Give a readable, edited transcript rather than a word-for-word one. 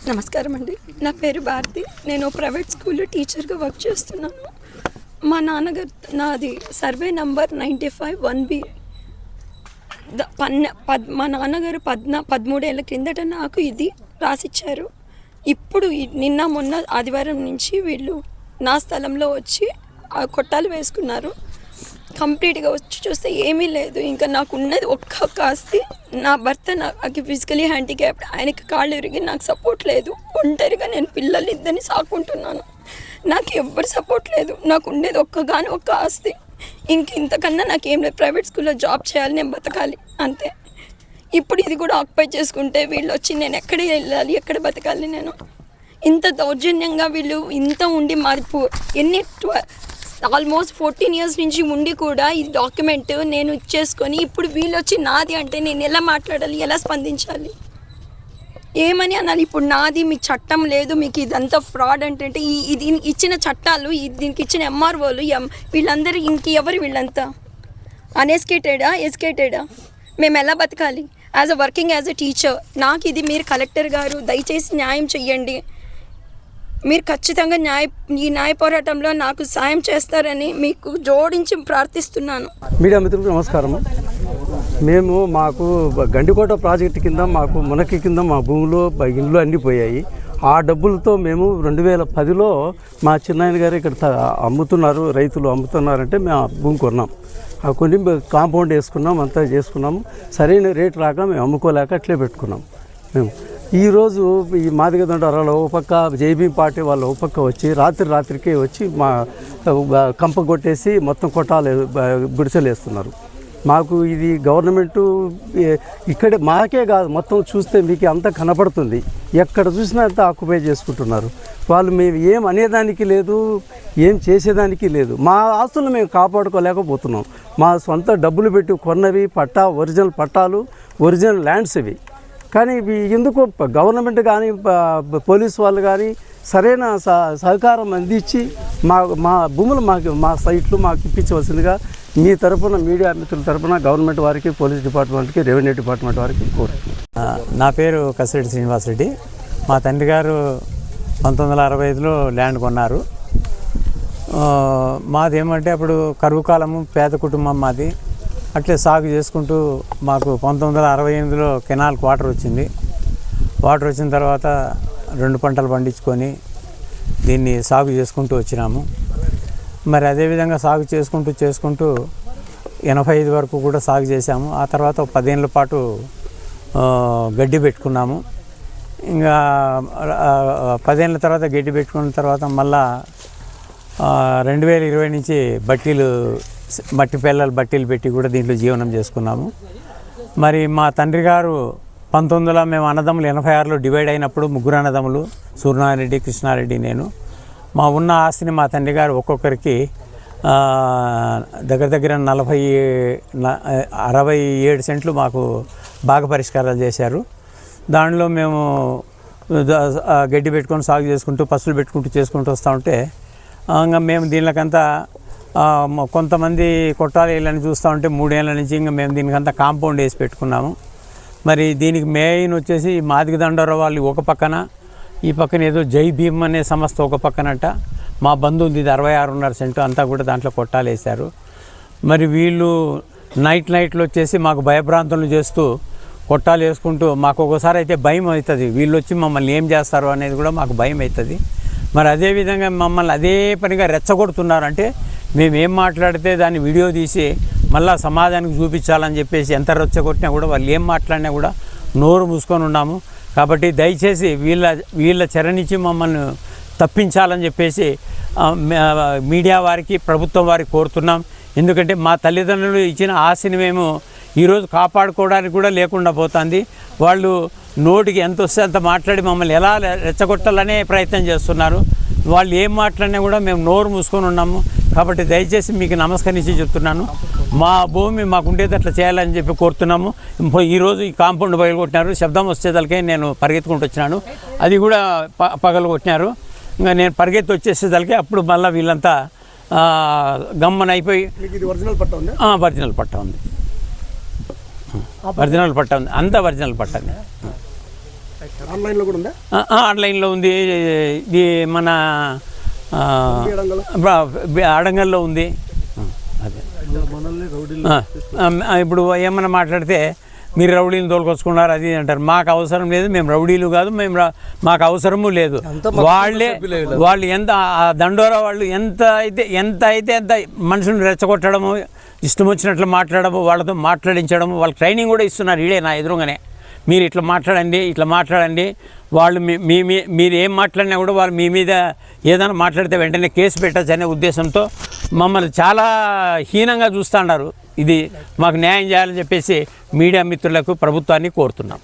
నమస్కారం అండి. నా పేరు భారతి. నేను ప్రైవేట్ స్కూల్లో టీచర్గా వర్క్ చేస్తున్నాను. మా నాన్నగారు నాది సర్వే నంబర్ 95-1B. మా నాన్నగారు 13 ఏళ్ళ క్రిందట నాకు ఇది రాసిచ్చారు. ఇప్పుడు నిన్న మొన్న ఆదివారం నుంచి వీళ్ళు నా స్థలంలో వచ్చి కొట్టాలు వేసుకున్నారు. కంప్లీట్గా వచ్చి చూస్తే ఏమీ లేదు. ఇంకా నాకు ఉన్నది ఒక్క ఆస్తి. నా భర్త నాకు ఫిజికలీ హ్యాండిక్యాప్డ్, ఆయనకి కాళ్ళు విరిగి నాకు సపోర్ట్ లేదు. ఒంటరిగా నేను పిల్లలు ఇద్దరిని సాకుంటున్నాను. నాకు ఎవ్వరు సపోర్ట్ లేదు. నాకు ఉండేది ఒక్క ఆస్తి. ఇంతకన్నా నాకేం లేదు. ప్రైవేట్ స్కూల్లో జాబ్ చేయాలి, నేను బతకాలి అంతే. ఇప్పుడు ఇది కూడా ఆక్యుపై చేసుకుంటే వీళ్ళు వచ్చి నేను ఎక్కడ వెళ్ళాలి, ఎక్కడ బతకాలి? నేను ఇంత దౌర్జన్యంగా వీళ్ళు ఇంత ఉండి ఆల్మోస్ట్ 14 years నుంచి ఉండి కూడా ఈ డాక్యుమెంట్ నేను ఇచ్చేసుకొని ఇప్పుడు వీళ్ళు వచ్చి నాది అంటే నేను ఎలా మాట్లాడాలి, ఎలా స్పందించాలి, ఏమని అనాలి? ఇప్పుడు నాది, మీకు చట్టం లేదు, మీకు ఇదంతా ఫ్రాడ్ అంటే ఇది ఇచ్చిన చట్టాలు, దీనికి ఇచ్చిన MROలు వీళ్ళందరూ ఇంకెవరు? వీళ్ళంతా ఎస్కేటెడా? మేము ఎలా బతకాలి? యాజ్ అ టీచర్ నాకు ఇది మీరు కలెక్టర్ గారు దయచేసి న్యాయం చెయ్యండి. మీరు ఖచ్చితంగా ఈ న్యాయ పోరాటంలో నాకు సాయం చేస్తారని మీకు జోడించి ప్రార్థిస్తున్నాను. మీడియా మిత్రులకు నమస్కారం. మాకు గండికోట ప్రాజెక్టు కింద మాకు మునకి కింద మా భూములు ఇండ్లు అన్నీ పోయాయి. ఆ డబ్బులతో మేము 2010లో మా చిన్నాయన గారు ఇక్కడ అమ్ముతున్నారు, రైతులు అమ్ముతున్నారంటే మేము ఆ భూమి కొన్నాం. ఆ కొన్ని కాంపౌండ్ వేసుకున్నాం, అంతా చేసుకున్నాము. సరైన రేటు రాక మేము అమ్ముకోలేక అట్లే పెట్టుకున్నాం. మేము ఈరోజు ఈ మాదిగ దండారాలో ఒక పక్క జేబీ పార్టీ వాళ్ళు ఒక పక్క వచ్చి రాత్రికి వచ్చి మా కంప కొట్టేసి మొత్తం కొట్టాలు గుడిసెలు వేస్తున్నారు. మాకు ఇది గవర్నమెంటు ఇక్కడే మాకే కాదు, మొత్తం చూస్తే మీకు అంతా కనపడుతుంది. ఎక్కడ చూసినా అంతా ఆక్యుపై చేసుకుంటున్నారు వాళ్ళు. మేము ఏం అనేదానికి లేదు, ఏం చేసేదానికి లేదు. మా ఆస్తులను మేము కాపాడుకోలేకపోతున్నాం. మా సొంత డబ్బులు పెట్టి కొన్నవి ఒరిజినల్ పట్టాలు, ఒరిజినల్ ల్యాండ్స్ ఇవి. కానీ ఎందుకు గవర్నమెంట్ కానీ పోలీసు వాళ్ళు కానీ సరైన సహకారం అందించి మా భూములు మా సైట్లు మాకు ఇప్పించవలసిందిగా మీ తరఫున, మీడియా మిత్రుల తరఫున గవర్నమెంట్ వారికి, పోలీస్ డిపార్ట్మెంట్కి, రెవెన్యూ డిపార్ట్మెంట్ వారికి కోరుతున్నాను. నా పేరు కసిరెడ్డి శ్రీనివాసరెడ్డి. మా తండ్రి గారు 1965లో ల్యాండ్ కొన్నారు. మాది ఏమంటే అప్పుడు కరువు కాలము, పేద కుటుంబం మాది. అట్లే సాగు చేసుకుంటూ మాకు 1968లో కెనాల్కి వాటర్ వచ్చింది. వాటర్ వచ్చిన తర్వాత 2 పంటలు పండించుకొని దీన్ని సాగు చేసుకుంటూ వచ్చినాము. మరి అదేవిధంగా సాగు చేసుకుంటూ 85 వరకు కూడా సాగు చేశాము. ఆ తర్వాత 10 ఏళ్ళ పాటు గడ్డి పెట్టుకున్నాము. ఇంకా 10 ఏళ్ళ తర్వాత గడ్డి పెట్టుకున్న తర్వాత మళ్ళా 2020 నుంచి మట్టి బట్టీలు పెట్టి కూడా దీంట్లో జీవనం చేసుకున్నాము. మరి మా తండ్రి గారు 1900 మేము అన్నదమ్ములు 86లో డివైడ్ అయినప్పుడు 3 అన్నదమ్ములు, సూర్యనారాయణ, కృష్ణారెడ్డి, నేను. మా ఉన్న ఆస్తిని మా తండ్రి గారు ఒక్కొక్కరికి దగ్గర 67 సెంట్లు మాకు బాగా పరిష్కారాలు చేశారు. దానిలో మేము గడ్డి పెట్టుకొని సాగు చేసుకుంటూ, పశువులు పెట్టుకుంటూ చేసుకుంటూ వస్తూ ఉంటే ఇంకా మేము దీనికంతా కొంతమంది కొట్టాలి వీళ్ళని చూస్తూ ఉంటే 3 ఏళ్ళ నుంచి ఇంకా మేము దీనికంతా కాంపౌండ్ వేసి పెట్టుకున్నాము. మరి దీనికి మెయిన్ వచ్చేసి మాదిగ దండోరా వాళ్ళు ఒక పక్కన, ఈ పక్కన ఏదో జై భీమ్ అనే సంస్థ ఒక పక్కనట. మా బంధువులు ఇది 66.5 సెంటు అంతా కూడా దాంట్లో కొట్టాలు వేశారు. మరి వీళ్ళు నైట్లో వచ్చేసి మాకు భయభ్రాంతులు చేస్తూ కొట్టాలు వేసుకుంటూ మాకు ఒకసారి అయితే భయం అవుతుంది, వీళ్ళు వచ్చి మమ్మల్ని ఏం చేస్తారు అనేది కూడా మాకు భయం అవుతుంది. మరి అదేవిధంగా మమ్మల్ని అదే పనిగా రెచ్చగొడుతున్నారంటే మేము ఏం మాట్లాడితే దాన్ని వీడియో తీసి మళ్ళీ సమాజానికి చూపించాలని చెప్పేసి ఎంత రెచ్చగొట్టినా కూడా, వాళ్ళు ఏం మాట్లాడినా కూడా నోరు మూసుకొని ఉన్నాము. కాబట్టి దయచేసి వీళ్ళ చెర నుంచి మమ్మల్ని తప్పించాలని చెప్పేసి మీడియా వారికి, ప్రభుత్వం వారికి కోరుతున్నాం. ఎందుకంటే మా తల్లిదండ్రులు ఇచ్చిన ఆశని మేము ఈరోజు కాపాడుకోవడానికి కూడా లేకుండా పోతుంది. వాళ్ళు నోటికి ఎంత వస్తే అంత మాట్లాడి మమ్మల్ని ఎలా రెచ్చగొట్టాలనే ప్రయత్నం చేస్తున్నారు. వాళ్ళు ఏం మాట్లాడినా కూడా మేము నోరు మూసుకొని ఉన్నాము. కాబట్టి దయచేసి మీకు నమస్కరించి చెప్తున్నాను, మా భూమి మాకు ఉండేది అట్లా చేయాలని చెప్పి కోరుతున్నాము. ఈరోజు ఈ కాంపౌండ్ పగలగొట్టినారు. శబ్దం వచ్చేదలకే నేను పరిగెత్తుకుంటూ వచ్చినాను, అది కూడా పగలగొట్టినారు. ఇంకా నేను పరిగెత్తి వచ్చేసేదలకే అప్పుడు మళ్ళీ వీళ్ళంతా గమ్మన అయిపోయి. ఒరిజినల్ పట్ట ఉంది? ఒరిజినల్ పట్ట ఉంది. ఒరిజినల్ పట్ట ఉంది, అంతా ఒరిజినల్ పట్టనే. ఆన్లైన్లో కూడా ఉందా? ఆన్లైన్లో ఉంది, ఇది మన అడంగల్లో ఉంది. అదే ఇప్పుడు ఏమన్నా మాట్లాడితే మీరు రౌడీలు తోలుకొచ్చుకున్నారు అది అంటారు. మాకు అవసరం లేదు, మేము రౌడీలు కాదు, మాకు అవసరము లేదు. వాళ్ళు ఎంత ఆ దండోరా వాళ్ళు ఎంత అయితే అంత మనుషులను రెచ్చగొట్టడము, ఇష్టం వచ్చినట్లు మాట్లాడము, వాళ్ళతో మాట్లాడించడము, వాళ్ళకి ట్రైనింగ్ కూడా ఇస్తున్నారు. ఈడే నా ఎదురుగానే మీరు ఇట్లా మాట్లాడండి, వాళ్ళు మీరు ఏం మాట్లాడినా కూడా వాళ్ళు మీ మీద ఏదైనా మాట్లాడితే వెంటనే కేసు పెట్టచ్చు అనే ఉద్దేశంతో మమ్మల్ని చాలా హీనంగా చూస్తున్నారు. ఇది మాకు న్యాయం చేయాలని చెప్పేసి మీడియా మిత్రులకు ప్రభుత్వాన్ని కోరుతున్నాం.